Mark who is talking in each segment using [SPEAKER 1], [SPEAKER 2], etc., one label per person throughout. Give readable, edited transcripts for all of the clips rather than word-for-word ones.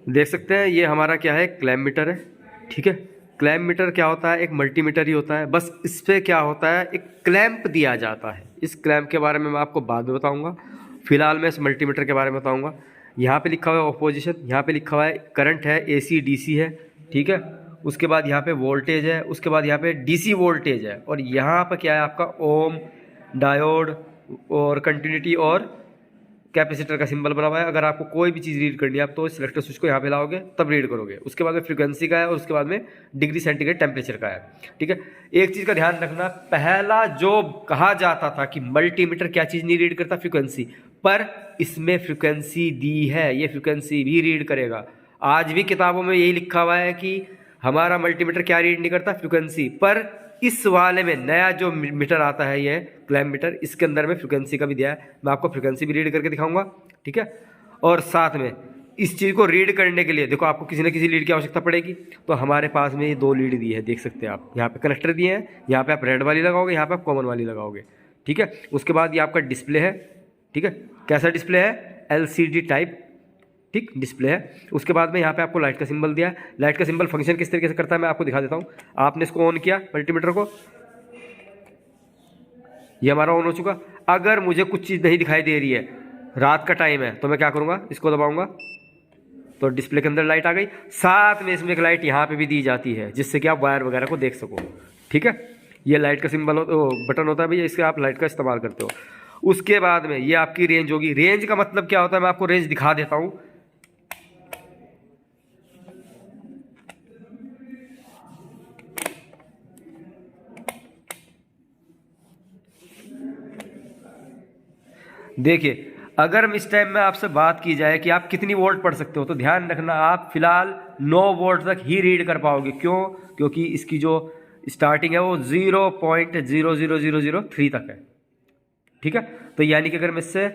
[SPEAKER 1] देख सकते हैं ये हमारा क्या है, क्लैम्प मीटर है। ठीक है, क्लैम्प मीटर क्या होता है, एक मल्टीमीटर ही होता है, बस इस पर क्या होता है, एक क्लैम्प दिया जाता है। इस क्लैम्प के बारे में मैं आपको बाद में बताऊंगा, फिलहाल मैं इस मल्टीमीटर के बारे में बताऊंगा। यहाँ पे लिखा हुआ है ऑपोजिशन, यहाँ पे लिखा हुआ है करंट है, AC DC है। ठीक है, उसके बाद यहाँ पे वोल्टेज है, उसके बाद यहाँ पे DC वोल्टेज है, और यहाँ पर क्या है आपका ओम, डायोड और कंटिन्यूटी और कैपेसिटर का सिंबल बना हुआ है। अगर आपको कोई भी चीज़ रीड करनी है आप तो सिलेक्टर स्विच को यहाँ पे लाओगे तब रीड करोगे। उसके बाद में फ्रीक्वेंसी का है और उसके बाद में डिग्री सेंटीग्रेड टेम्परेचर का है। ठीक है, एक चीज़ का ध्यान रखना, पहला जो कहा जाता था कि मल्टीमीटर क्या चीज़ नहीं रीड करता, फ्रीक्वेंसी, पर इसमें फ्रीक्वेंसी दी है, ये फ्रीक्वेंसी भी रीड करेगा। आज भी किताबों में यही लिखा हुआ है कि हमारा मल्टीमीटर क्या रीड नहीं करता, फ्रीक्वेंसी, पर इस वाले में नया जो मीटर आता है ये क्लैम्प मीटर, इसके अंदर में फ्रीक्वेंसी का भी दिया है। मैं आपको फ्रीक्वेंसी भी रीड करके दिखाऊंगा। ठीक है, और साथ में इस चीज़ को रीड करने के लिए देखो आपको किसी न किसी लीड की आवश्यकता पड़ेगी, तो हमारे पास में ये 2 लीड दी है, देख सकते हैं आप। यहाँ पे कनेक्टर दिए हैं, यहाँ पे आप रेड वाली लगाओगे, यहाँ पे आप कॉमन वाली लगाओगे। ठीक है, उसके बाद ये आपका डिस्प्ले है। ठीक है, कैसा डिस्प्ले है, LCD टाइप, ठीक डिस्प्ले है। उसके बाद में यहाँ पे आपको लाइट का सिंबल दिया है। लाइट का सिंबल फंक्शन किस तरीके से करता है मैं आपको दिखा देता हूँ। आपने इसको ऑन किया मल्टीमीटर को, ये हमारा ऑन हो चुका। अगर मुझे कुछ चीज़ नहीं दिखाई दे रही है, रात का टाइम है, तो मैं क्या करूँगा, इसको दबाऊंगा तो डिस्प्ले के अंदर लाइट आ गई। साथ में इसमें एक लाइट यहाँ पे भी दी जाती है जिससे कि आप वायर वगैरह को देख सको। ठीक है, ये लाइट का सिंबल बटन होता है भैया, इसके आप लाइट का इस्तेमाल करते हो। उसके बाद में ये आपकी रेंज होगी। रेंज का मतलब क्या होता है मैं आपको रेंज दिखा देता हूँ। देखिए, अगर इस टाइम में आपसे बात की जाए कि आप कितनी वोल्ट पढ़ सकते हो, तो ध्यान रखना आप फिलहाल 9 वोल्ट तक ही रीड कर पाओगे। क्यों, क्योंकि इसकी जो स्टार्टिंग है वो 0.00003 तक है। ठीक है, तो यानी कि अगर मैं इससे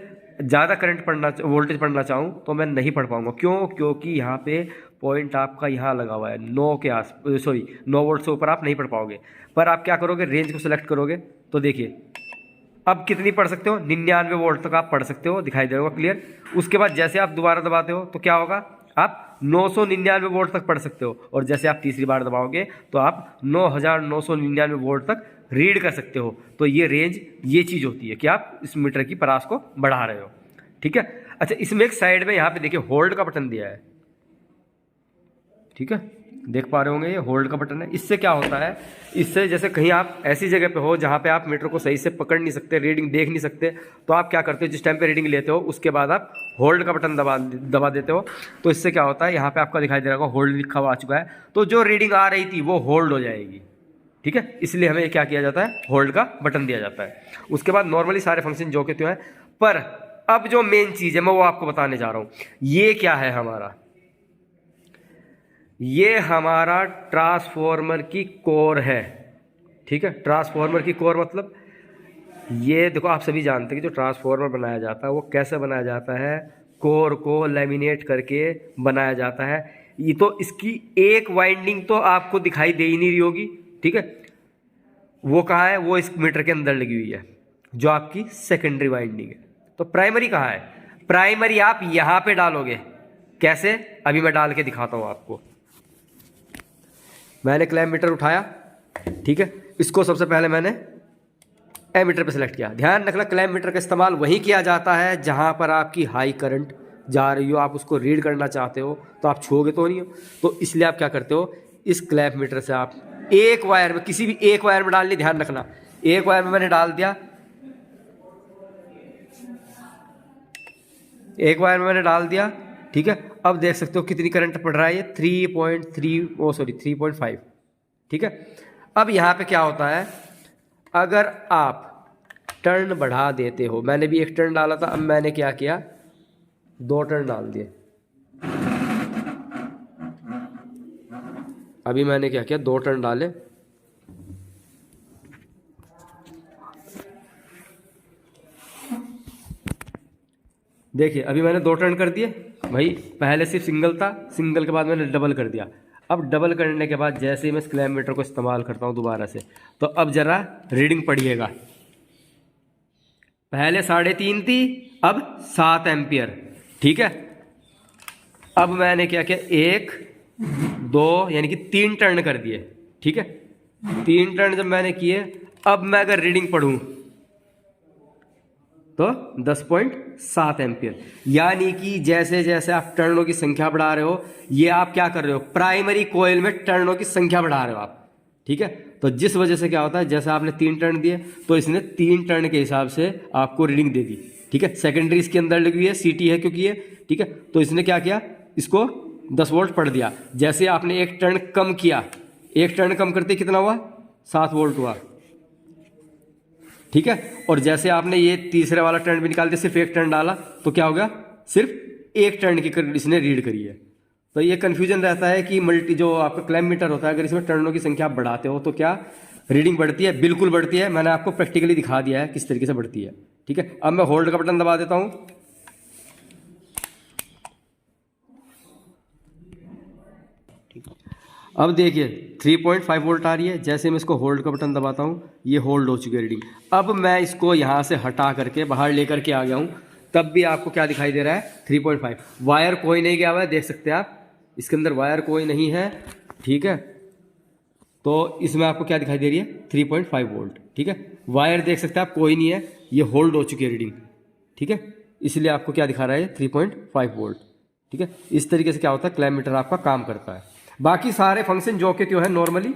[SPEAKER 1] ज़्यादा करंट पढ़ना, वोल्टेज पढ़ना चाहूँ तो मैं नहीं पढ़ पाऊंगा। क्यों, क्योंकि यहाँ पे पॉइंट आपका यहाँ लगा हुआ है 9 के सॉरी 9 वोल्ट से ऊपर आप नहीं पढ़ पाओगे। पर आप क्या करोगे, रेंज को सिलेक्ट करोगे तो देखिए अब कितनी पढ़ सकते हो, 99 वोल्ट तक आप पढ़ सकते हो, दिखाई दे रहा होगा क्लियर। उसके बाद जैसे आप दोबारा दबाते हो तो क्या होगा, आप 999 वोल्ट तक पढ़ सकते हो, और जैसे आप तीसरी बार दबाओगे तो आप 9999 वोल्ट तक रीड कर सकते हो। तो ये रेंज, ये चीज़ होती है कि आप इस मीटर की परास को बढ़ा रहे हो। ठीक है, अच्छा इसमें एक साइड में यहाँ पे देखिए होल्ड का बटन दिया है। ठीक है, देख पा रहे होंगे ये होल्ड का बटन है। इससे क्या होता है, इससे जैसे कहीं आप ऐसी जगह पे हो जहाँ पे आप मीटर को सही से पकड़ नहीं सकते, रीडिंग देख नहीं सकते, तो आप क्या करते हो, जिस टाइम पे रीडिंग लेते हो उसके बाद आप होल्ड का बटन दबा देते हो। तो इससे क्या होता है, यहाँ पे आपका दिखाई दे रहा होगा होल्ड लिखा हुआ आ चुका है, तो जो रीडिंग आ रही थी वो होल्ड हो जाएगी। ठीक है, इसलिए हमें क्या किया जाता है, होल्ड का बटन दिया जाता है। उसके बाद नॉर्मली सारे फंक्शन जो के त्यों हैं, पर अब जो मेन चीज़ है मैं वो आपको बताने जा रहा हूँ। ये क्या है हमारा, ये हमारा ट्रांसफॉर्मर की कोर है। ठीक है, ट्रांसफॉर्मर की कोर मतलब ये देखो, आप सभी जानते हैं कि जो ट्रांसफॉर्मर बनाया जाता है वो कैसे बनाया जाता है, कोर को लैमिनेट करके बनाया जाता है। ये तो इसकी एक वाइंडिंग तो आपको दिखाई दे ही नहीं रही होगी। ठीक है, वो कहाँ है, वो इस मीटर के अंदर लगी हुई है, जो आपकी सेकेंडरी वाइंडिंग है। तो प्राइमरी कहाँ है, प्राइमरी आप यहाँ पे डालोगे। कैसे, अभी मैं डाल के दिखाता हूँ आपको। मैंने क्लैम्प मीटर उठाया, ठीक है, इसको सबसे पहले मैंने एमीटर पे सिलेक्ट किया। ध्यान रखना क्लैम्प मीटर का इस्तेमाल वहीं किया जाता है जहां पर आपकी हाई करंट जा रही हो, आप उसको रीड करना चाहते हो, तो आप छूओगे तो नहीं हो। तो इसलिए आप क्या करते हो, इस क्लैम्प मीटर से आप एक वायर में, किसी भी एक वायर में डालनी, ध्यान रखना एक वायर में मैंने डाल दिया, एक वायर में मैंने डाल दिया। ठीक है, अब देख सकते हो कितनी करंट पड़ रहा है, ये 3.5। ठीक है, अब यहाँ पे क्या होता है, अगर आप टर्न बढ़ा देते हो, मैंने भी एक टर्न डाला था, अब मैंने क्या किया, 2 टर्न डाल दिए। अभी मैंने क्या किया, 2 टर्न डाले। देखिए अभी मैंने 2 टर्न कर दिए भाई, पहले सिर्फ सिंगल था, सिंगल के बाद मैंने डबल कर दिया। अब डबल करने के बाद जैसे ही मैं इस क्लैम्प मीटर को इस्तेमाल करता हूँ दोबारा से, तो अब जरा रीडिंग पढ़िएगा। पहले 3.5 थी, अब 7 एम्पियर। ठीक है, अब मैंने क्या किया, 1 2 यानी कि 3 टर्न कर दिए, ठीक है। 3 टर्न जब मैंने किए, अब मैं अगर रीडिंग पढ़ूं तो 10.7 एम्पियर। यानी कि जैसे जैसे आप टर्नों की संख्या बढ़ा रहे हो, ये आप क्या कर रहे हो, प्राइमरी कोयल में टर्नों की संख्या बढ़ा रहे हो आप, ठीक है। तो जिस वजह से क्या होता है, जैसे आपने 3 टर्न दिए तो इसने 3 टर्न के हिसाब से आपको रीडिंग दे दी, ठीक है। सेकेंडरी इसके अंदर लगी हुई है, सीटी है क्योंकि ये, ठीक है। तो इसने क्या किया, इसको 10 वोल्ट पढ़ दिया। जैसे आपने 1 टर्न कम किया, 1 टर्न कम करते कितना हुआ, 7 वोल्ट हुआ, ठीक है। और जैसे आपने ये तीसरे वाला टर्न भी निकाल दिया, सिर्फ 1 टर्न डाला तो क्या हो गया, सिर्फ 1 टर्न की इसने रीड करी है। तो ये कंफ्यूजन रहता है कि मल्टी जो आपका क्लैम्प मीटर होता है, अगर इसमें टर्नों की संख्या आप बढ़ाते हो तो क्या रीडिंग बढ़ती है, बिल्कुल बढ़ती है। मैंने आपको प्रैक्टिकली दिखा दिया है किस तरीके से बढ़ती है, ठीक है। अब मैं होल्ड का बटन दबा देता हूं, अब देखिए 3.5 वोल्ट आ रही है। जैसे मैं इसको होल्ड का बटन दबाता हूँ, ये होल्ड हो चुकी है रीडिंग। अब मैं इसको यहाँ से हटा करके बाहर लेकर के आ गया हूँ, तब भी आपको क्या दिखाई दे रहा है, 3.5। वायर कोई नहीं गया हुआ है, देख सकते हैं आप, इसके अंदर वायर कोई नहीं है, ठीक है। तो इसमें आपको क्या दिखाई दे रही है, 3.5 वोल्ट, ठीक है। वायर देख सकते हैं आप, कोई नहीं है, ये होल्ड हो चुकी है रीडिंग, ठीक है। इसलिए आपको क्या दिखा रहा है, 3.5 वोल्ट, ठीक है। इस तरीके से क्या होता है, क्लैम्प मीटर आपका काम करता है। बाकी सारे फंक्शन जो कि क्यों है नॉर्मली